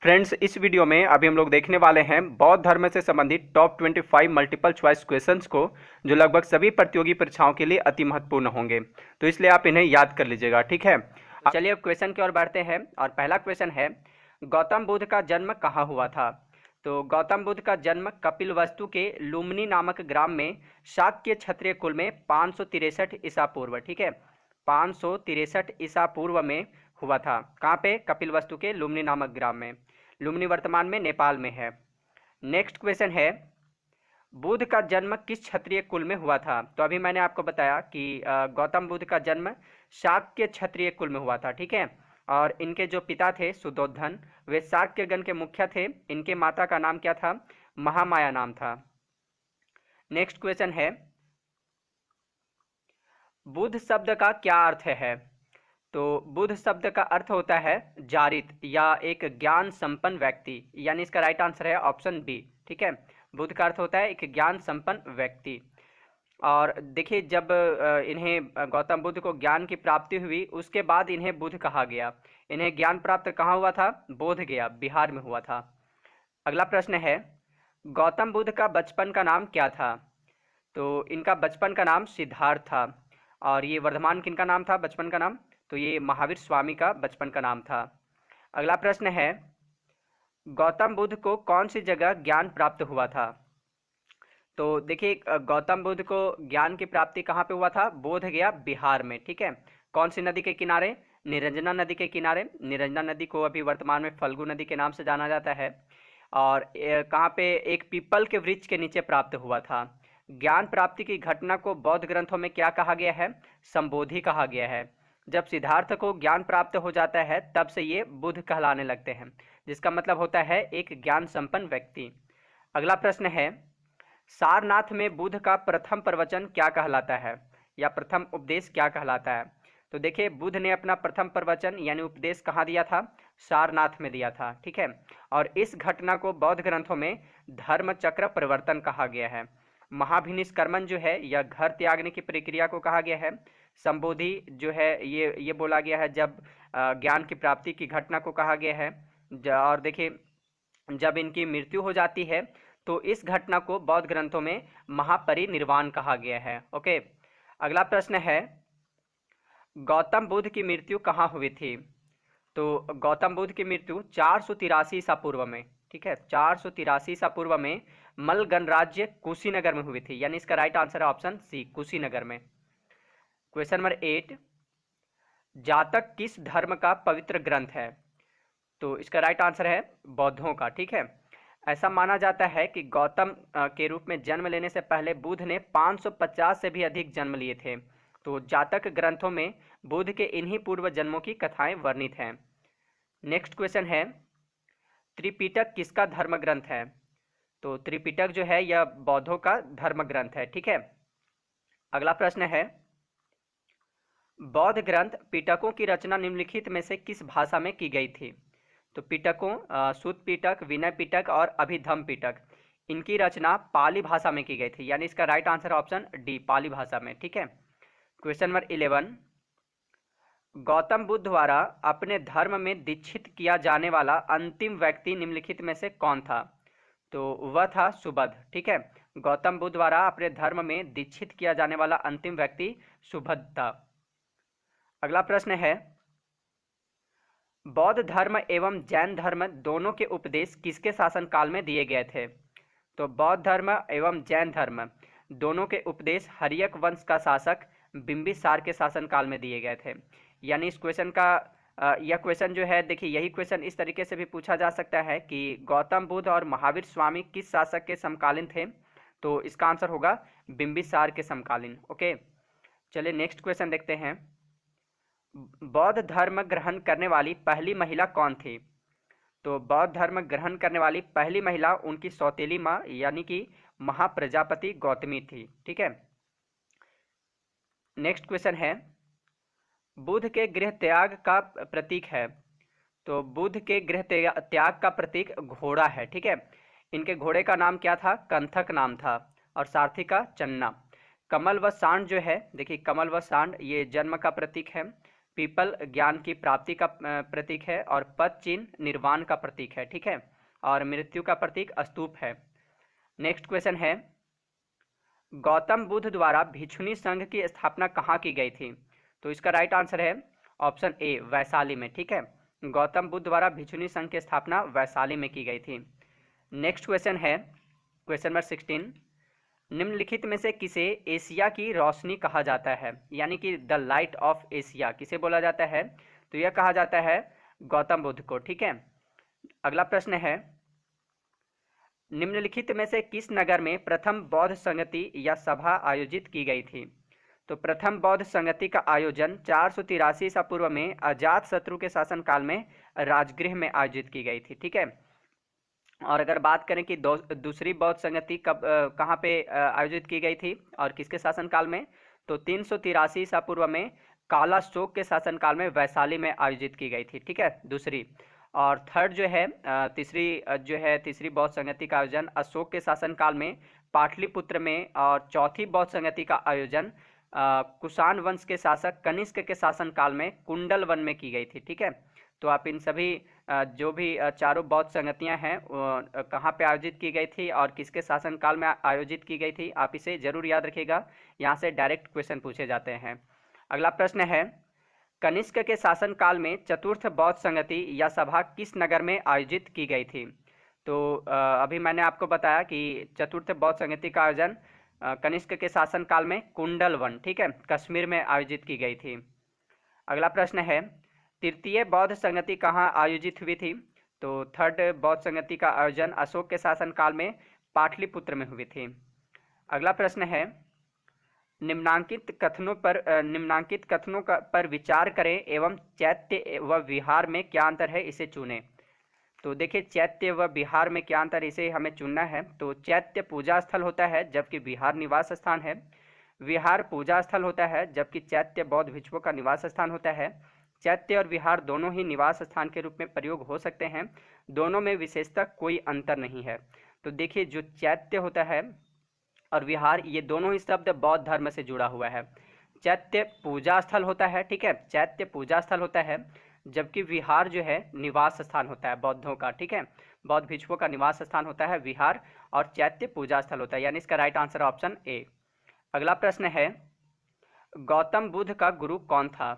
Friends, इस video में अभी हम लोग देखने वाले हैं बौद्ध धर्म से संबंधित टॉप 25 मल्टीपल चॉइस क्वेश्चंस को, जो लगभग सभी प्रतियोगी परीक्षाओं के लिए अति महत्वपूर्ण होंगे। तो इसलिए आप इन्हें याद कर लीजिएगा, ठीक है। तो चलिए अब क्वेश्चन की ओर बढ़ते हैं और पहला क्वेश्चन है, गौतम बुद्ध का जन्म कहाँ हुआ था। तो गौतम बुद्ध का जन्म कपिलवस्तु के लुम्बिनी नामक ग्राम में शाक्य क्षत्रिय कुल में 563 ईसा पूर्व, ठीक है, 563 ईसा पूर्व में हुआ था। कहाँ पे? कपिलवस्तु के लुम्बिनी नामक ग्राम में। लुम्बिनी वर्तमान में नेपाल में है। नेक्स्ट क्वेश्चन है, बुद्ध का जन्म किस क्षत्रिय कुल में हुआ था। तो अभी मैंने आपको बताया कि गौतम बुद्ध का जन्म शाक्य क्षत्रिय कुल में हुआ था, ठीक है। और इनके जो पिता थे सुद्धोधन, वे शाक्यगण के मुखिया थे। इनके माता का नाम क्या था? महामाया नाम था। नेक्स्ट क्वेश्चन है, बुद्ध शब्द का क्या अर्थ है। तो बुद्ध शब्द का अर्थ होता है जारित या एक ज्ञान संपन्न व्यक्ति, यानी इसका राइट आंसर है ऑप्शन बी, ठीक है। बुद्ध का अर्थ होता है एक ज्ञान संपन्न व्यक्ति। और देखिए, जब इन्हें गौतम बुद्ध को ज्ञान की प्राप्ति हुई, उसके बाद इन्हें बुद्ध कहा गया। इन्हें ज्ञान प्राप्त कहाँ हुआ था? बोध गया, बिहार में हुआ था। अगला प्रश्न है, गौतम बुद्ध का बचपन का नाम क्या था। तो इनका बचपन का नाम सिद्धार्थ था। और ये वर्धमान किनका नाम था बचपन का नाम? तो ये महावीर स्वामी का बचपन का नाम था। अगला प्रश्न है, गौतम बुद्ध को कौन सी जगह ज्ञान प्राप्त हुआ था। तो देखिए, गौतम बुद्ध को ज्ञान की प्राप्ति कहाँ पे हुआ था? बोध गया, बिहार में, ठीक है। कौन सी नदी के किनारे? निरंजना नदी के किनारे। निरंजना नदी को अभी वर्तमान में फल्गु नदी के नाम से जाना जाता है। और कहाँ पे? एक पीपल के वृक्ष के नीचे प्राप्त हुआ था। ज्ञान प्राप्ति की घटना को बौद्ध ग्रंथों में क्या कहा गया है? संबोधि कहा गया है। जब सिद्धार्थ को ज्ञान प्राप्त हो जाता है, तब से ये बुद्ध कहलाने लगते हैं, जिसका मतलब होता है एक ज्ञान संपन्न व्यक्ति। अगला प्रश्न है, सारनाथ में बुद्ध का प्रथम प्रवचन क्या कहलाता है, या प्रथम उपदेश क्या कहलाता है। तो देखिए, बुद्ध ने अपना प्रथम प्रवचन यानी उपदेश कहाँ दिया था? सारनाथ में दिया था, ठीक है। और इस घटना को बौद्ध ग्रंथों में धर्म चक्र परिवर्तन कहा गया है। महाभिनिष्क्रमण जो है, यह घर त्यागने की प्रक्रिया को कहा गया है। संबोधि जो है, ये बोला गया है जब ज्ञान की प्राप्ति की घटना को कहा गया है। और देखिए, जब इनकी मृत्यु हो जाती है, तो इस घटना को बौद्ध ग्रंथों में महापरिनिर्वाण कहा गया है। ओके, अगला प्रश्न है, गौतम बुद्ध की मृत्यु कहाँ हुई थी। तो गौतम बुद्ध की मृत्यु 483 ईसा पूर्व में, ठीक है, 483 ईसा पूर्व में मल्ल गणराज्य कुशीनगर में हुई थी, यानी इसका राइट आंसर है ऑप्शन सी, कुशीनगर में। क्वेश्चन नंबर 8, जातक किस धर्म का पवित्र ग्रंथ है। तो इसका राइट आंसर है बौद्धों का, ठीक है। ऐसा माना जाता है कि गौतम के रूप में जन्म लेने से पहले बुद्ध ने 550 से भी अधिक जन्म लिए थे। तो जातक ग्रंथों में बुद्ध के इन्हीं पूर्व जन्मों की कथाएं वर्णित हैं। नेक्स्ट क्वेश्चन है, त्रिपिटक किसका धर्म ग्रंथ है। तो त्रिपिटक जो है, यह बौद्धों का धर्म ग्रंथ है, ठीक है। अगला प्रश्न है, बौद्ध ग्रंथ पिटकों की रचना निम्नलिखित में से किस भाषा में की गई थी। तो पिटकों, सुत्त पिटक, विनय पिटक और अभिधम्म पिटक, इनकी रचना पाली भाषा में की गई थी, यानी इसका राइट आंसर ऑप्शन डी, पाली भाषा में, ठीक है। क्वेश्चन नंबर 11, गौतम बुद्ध द्वारा अपने धर्म में दीक्षित किया जाने वाला अंतिम व्यक्ति निम्नलिखित में से कौन था। तो वह था सुबुद्ध, ठीक है। गौतम बुद्ध द्वारा अपने धर्म में दीक्षित किया जाने वाला अंतिम व्यक्ति सुबुद्ध था। अगला प्रश्न है, बौद्ध धर्म एवं जैन धर्म दोनों के उपदेश किसके शासन काल में दिए गए थे। तो बौद्ध धर्म एवं जैन धर्म दोनों के उपदेश हर्यक वंश का शासक बिंबिसार के शासन काल में दिए गए थे। यानी इस क्वेश्चन का यह क्वेश्चन जो है, देखिए, यही क्वेश्चन इस तरीके से भी पूछा जा सकता है कि गौतम बुद्ध और महावीर स्वामी किस शासक के समकालीन थे। तो इसका आंसर होगा बिंबिसार के समकालीन। ओके, चलिए नेक्स्ट क्वेश्चन देखते हैं, बौद्ध धर्म ग्रहण करने वाली पहली महिला कौन थी। तो बौद्ध धर्म ग्रहण करने वाली पहली महिला उनकी सौतेली माँ यानी कि महाप्रजापति गौतमी थी, ठीक है। नेक्स्ट क्वेश्चन है, बुद्ध के गृह त्याग का प्रतीक है। तो बुद्ध के गृह त्याग का प्रतीक घोड़ा है, ठीक है। इनके घोड़े का नाम क्या था? कंथक नाम था, और सारथी का चन्ना। कमल व सांड जो है, देखिए, कमल व सांड ये जन्म का प्रतीक है। पीपल ज्ञान की प्राप्ति का प्रतीक है और पद चिन्ह निर्वाण का प्रतीक है, ठीक है। और मृत्यु का प्रतीक स्तूप है। नेक्स्ट क्वेश्चन है, गौतम बुद्ध द्वारा भिक्षुणी संघ की स्थापना कहाँ की गई थी? तो इसका राइट आंसर है ऑप्शन ए, वैशाली में, ठीक है। गौतम बुद्ध द्वारा भिक्षुणी संघ की स्थापना वैशाली में की गई थी। नेक्स्ट क्वेश्चन है क्वेश्चन नंबर 16, निम्नलिखित में से किसे एशिया की रोशनी कहा जाता है, यानी कि द लाइट ऑफ एशिया किसे बोला जाता है? तो यह कहा जाता है गौतम बुद्ध को, ठीक है। अगला प्रश्न है, निम्नलिखित में से किस नगर में प्रथम बौद्ध संगति या सभा आयोजित की गई थी? तो प्रथम बौद्ध संगति का आयोजन 483 ईसा पूर्व में अजात शत्रु के शासनकाल में राजगृह में आयोजित की गई थी, ठीक है। और अगर बात करें कि दूसरी बौद्ध संगति कब कहाँ पे आयोजित की गई थी और किसके शासनकाल में? तो 383 ईसा पूर्व में कालाशोक के शासनकाल में वैशाली में आयोजित की गई थी, ठीक है, दूसरी। और थर्ड जो है तीसरी बौद्ध संगति का आयोजन अशोक के शासनकाल में पाटलिपुत्र में, और चौथी बौद्ध संगति का आयोजन कुषाण वंश के शासक कनिष्क के शासनकाल में कुंडल वन में की गई थी, ठीक है। तो आप इन सभी जो भी चारों बौद्ध संगतियां हैं कहाँ पे आयोजित की गई थी और किसके शासनकाल में आयोजित की गई थी, आप इसे जरूर याद रखिएगा, यहाँ से डायरेक्ट क्वेश्चन पूछे जाते हैं। अगला प्रश्न है, कनिष्क के शासनकाल में चतुर्थ बौद्ध संगति या सभा किस नगर में आयोजित की गई थी? तो अभी मैंने आपको बताया कि चतुर्थ बौद्ध संगति का आयोजन कनिष्क के शासनकाल में कुंडल वन, ठीक है, कश्मीर में आयोजित की गई थी। अगला प्रश्न है, तृतीय बौद्ध संगति कहाँ आयोजित हुई थी? तो थर्ड बौद्ध संगति का आयोजन अशोक के शासनकाल में पाटलिपुत्र में हुई थी। अगला प्रश्न है, निम्नांकित कथनों पर विचार करें एवं चैत्य व विहार में क्या अंतर है, इसे चुनें। तो देखिए, चैत्य व विहार में क्या अंतर, इसे हमें चुनना है। तो चैत्य पूजा स्थल होता है जबकि विहार निवास स्थान है। विहार पूजा स्थल होता है जबकि चैत्य बौद्ध भिक्षुओं का निवास स्थान होता है। चैत्य और विहार दोनों ही निवास स्थान के रूप में प्रयोग हो सकते हैं, दोनों में विशेषतः कोई अंतर नहीं है। तो देखिए, जो चैत्य होता है और विहार, ये दोनों ही शब्द बौद्ध धर्म से जुड़ा हुआ है। चैत्य पूजा स्थल होता है, ठीक है, चैत्य पूजा स्थल होता है, जबकि विहार जो है निवास स्थान होता है बौद्धों का, ठीक है, बौद्ध भिक्षुओं का निवास स्थान होता है विहार, और चैत्य पूजा स्थल होता है, यानी इसका राइट आंसर ऑप्शन ए। अगला प्रश्न है, गौतम बुद्ध का गुरु कौन था?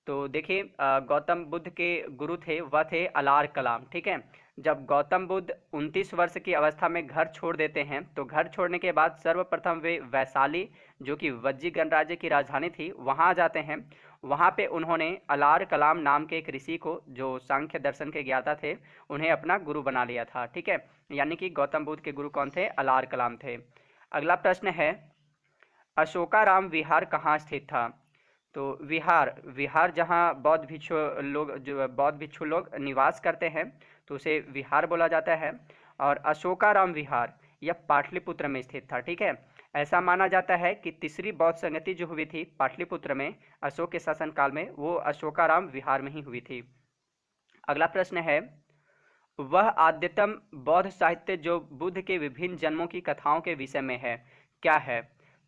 तो देखिए, गौतम बुद्ध के गुरु थे, वह थे अलार कलाम, ठीक है। जब गौतम बुद्ध 29 वर्ष की अवस्था में घर छोड़ देते हैं, तो घर छोड़ने के बाद सर्वप्रथम वे वैशाली, जो कि वज्जी गणराज्य की राजधानी थी, वहां जाते हैं। वहां पे उन्होंने अलार कलाम नाम के एक ऋषि को, जो सांख्य दर्शन के ज्ञाता थे, उन्हें अपना गुरु बना लिया था, ठीक है। यानी कि गौतम बुद्ध के गुरु कौन थे? अलार कलाम थे। अगला प्रश्न है, अशोकाराम विहार कहाँ स्थित था? तो विहार जहाँ बौद्ध भिक्षु लोग निवास करते हैं, तो उसे विहार बोला जाता है। और अशोकाराम विहार यह पाटलिपुत्र में स्थित था, ठीक है। ऐसा माना जाता है कि तीसरी बौद्ध संगति जो हुई थी पाटलिपुत्र में अशोक के शासनकाल में, वो अशोकाराम विहार में ही हुई थी। अगला प्रश्न है, वह आद्यतम बौद्ध साहित्य जो बुद्ध के विभिन्न जन्मों की कथाओं के विषय में है, क्या है?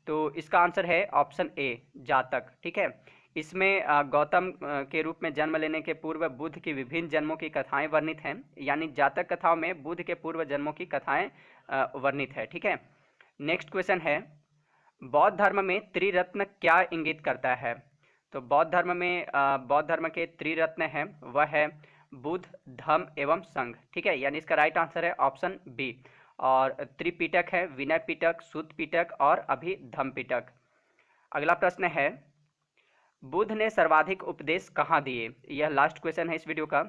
तो इसका आंसर है ऑप्शन ए, जातक, ठीक है। इसमें गौतम के रूप में जन्म लेने के पूर्व बुद्ध की विभिन्न जन्मों की कथाएं वर्णित हैं, यानी जातक कथाओं में बुद्ध के पूर्व जन्मों की कथाएं वर्णित है, ठीक है। नेक्स्ट क्वेश्चन है, बौद्ध धर्म में त्रिरत्न क्या इंगित करता है? तो बौद्ध धर्म के त्रिरत्न हैं, वह है बुद्ध, धम्म एवं संघ, ठीक है, यानी इसका राइट आंसर है ऑप्शन बी। और त्रिपिटक है, विनय पिटक, सुत्त पिटक और अभिधम्म पिटक। अगला प्रश्न है, बुद्ध ने सर्वाधिक उपदेश कहाँ दिए? यह लास्ट क्वेश्चन है इस वीडियो का।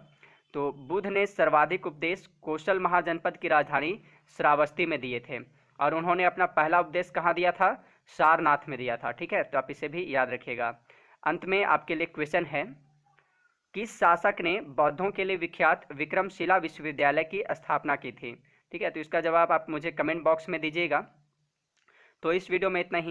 तो बुद्ध ने सर्वाधिक उपदेश कोशल महाजनपद की राजधानी श्रावस्ती में दिए थे, और उन्होंने अपना पहला उपदेश कहाँ दिया था? सारनाथ में दिया था, ठीक है। तो आप इसे भी याद रखिएगा। अंत में आपके लिए क्वेश्चन है, किस शासक ने बौद्धों के लिए विख्यात विक्रमशिला विश्वविद्यालय की स्थापना की थी? ठीक है, तो इसका जवाब आप मुझे कमेंट बॉक्स में दीजिएगा। तो इस वीडियो में इतना ही।